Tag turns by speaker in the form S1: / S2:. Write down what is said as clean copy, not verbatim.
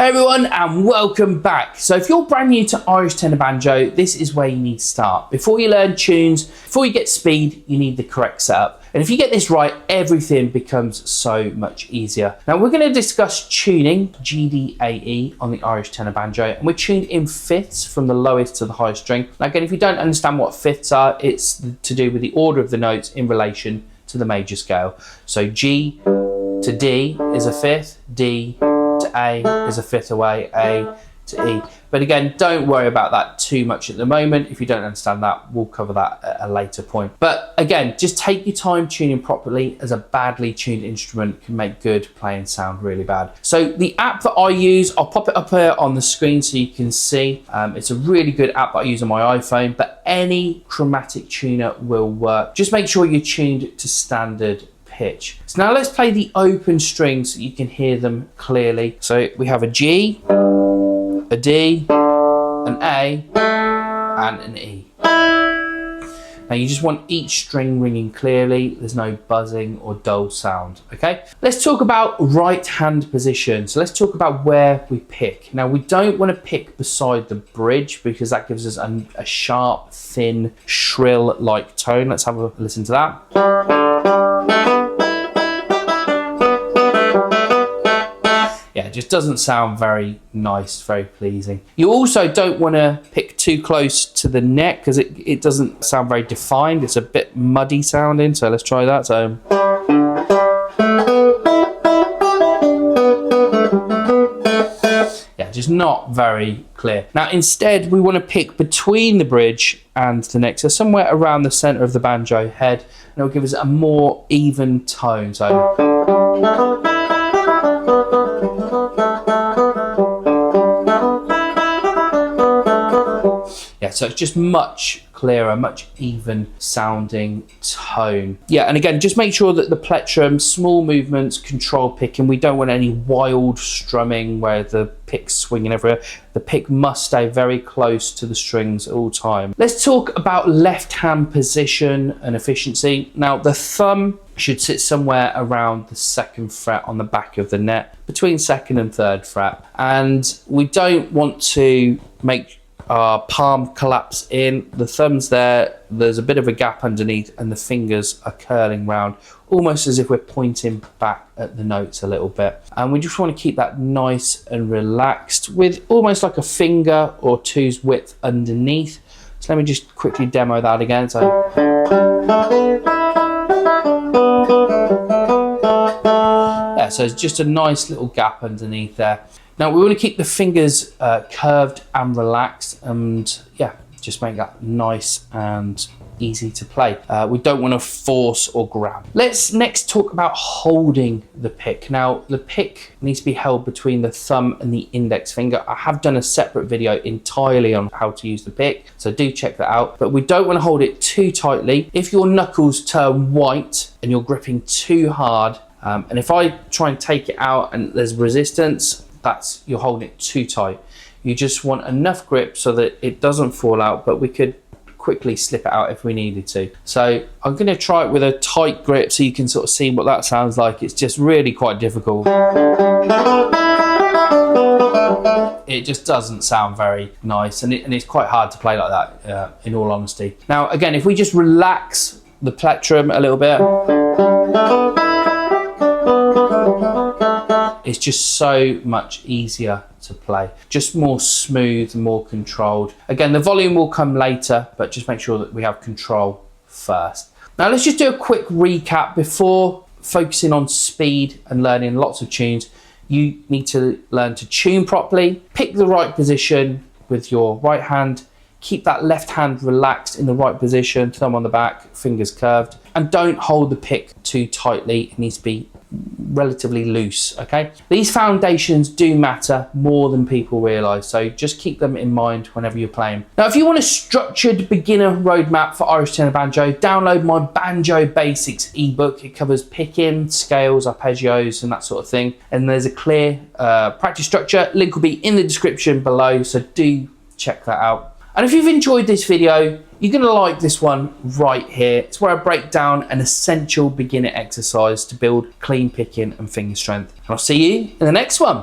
S1: Hey everyone, and welcome back. So if you're brand new to Irish tenor banjo, this is where you need to start. Before you learn tunes, before you get speed, you need the correct setup. And if you get this right, everything becomes so much easier. Now we're going to discuss tuning, GDAE, on the Irish tenor banjo, and we're tuned in fifths from the lowest to the highest string. Now again, if you don't understand what fifths are, it's to do with the order of the notes in relation to the major scale. So G to D is a fifth, D to A is a fifth away, A to E. But again, don't worry about that too much at the moment. If you don't understand that, we'll cover that at a later point. But again, just take your time tuning properly, as a badly tuned instrument can make good playing sound really bad. So the app that I use, I'll pop it up here on the screen so you can see. It's a really good app that I use on my iPhone, but any chromatic tuner will work. Just make sure you're tuned to standard pitch. So now let's play the open strings so you can hear them clearly. So we have a G, a D, an A, and an E. Now you just want each string ringing clearly. There's no buzzing or dull sound, okay? Let's talk about right hand position. So let's talk about where we pick. Now we don't want to pick beside the bridge because that gives us a sharp, thin, shrill-like tone. Let's have a listen to that. Yeah, it just doesn't sound very nice, very pleasing. You also don't want to pick too close to the neck because it doesn't sound very defined. It's a bit muddy sounding, so let's try that. So yeah, just not very clear. Now instead, we want to pick between the bridge and the neck, so somewhere around the center of the banjo head, and it'll give us a more even tone. So yeah, so it's just much clearer, much even sounding tone. Yeah, and again, just make sure that the plectrum, small movements, control picking. We don't want any wild strumming where the pick's swinging everywhere. The pick must stay very close to the strings at all time. Let's talk about left hand position and efficiency. Now the thumb should sit somewhere around the 2nd fret on the back of the net, between 2nd and 3rd fret. And we don't want to make our palm collapse in. The thumb's there's a bit of a gap underneath, and the fingers are curling round, almost as if we're pointing back at the notes a little bit. And we just want to keep that nice and relaxed with almost like a finger or two's width underneath. So let me just quickly demo that again. So yeah, so it's just a nice little gap underneath there. Now we want to keep the fingers curved and relaxed, and yeah, just make that nice and easy to play. We don't want to force or grab. Let's next talk about holding the pick. Now the pick needs to be held between the thumb and the index finger. I have done a separate video entirely on how to use the pick, so do check that out. But we don't want to hold it too tightly. If your knuckles turn white and you're gripping too hard, and if I try and take it out and there's resistance, that's you're holding it too tight. You just want enough grip so that it doesn't fall out, but we could quickly slip it out if we needed to. So I'm going to try it with a tight grip so you can sort of see what that sounds like. It's just really quite difficult. It just doesn't sound very nice, and it's quite hard to play like that, in all honesty. Now again, if we just relax the plectrum a little bit, it's just so much easier to play, just more smooth, more controlled. Again, the volume will come later, but just make sure that we have control first. Now let's just do a quick recap before focusing on speed and learning lots of tunes. You need to learn to tune properly, pick the right position with your right hand, keep that left hand relaxed in the right position, thumb on the back, fingers curved, and don't hold the pick too tightly. It needs to be relatively loose, okay? These foundations do matter more than people realize, so just keep them in mind whenever you're playing. Now, if you want a structured beginner roadmap for Irish tenor banjo, download my Banjo Basics ebook. It covers picking, scales, arpeggios, and that sort of thing. And there's a clear practice structure. Link will be in the description below, so do check that out. And if you've enjoyed this video, you're going to like this one right here. It's where I break down an essential beginner exercise to build clean picking and finger strength. And I'll see you in the next one.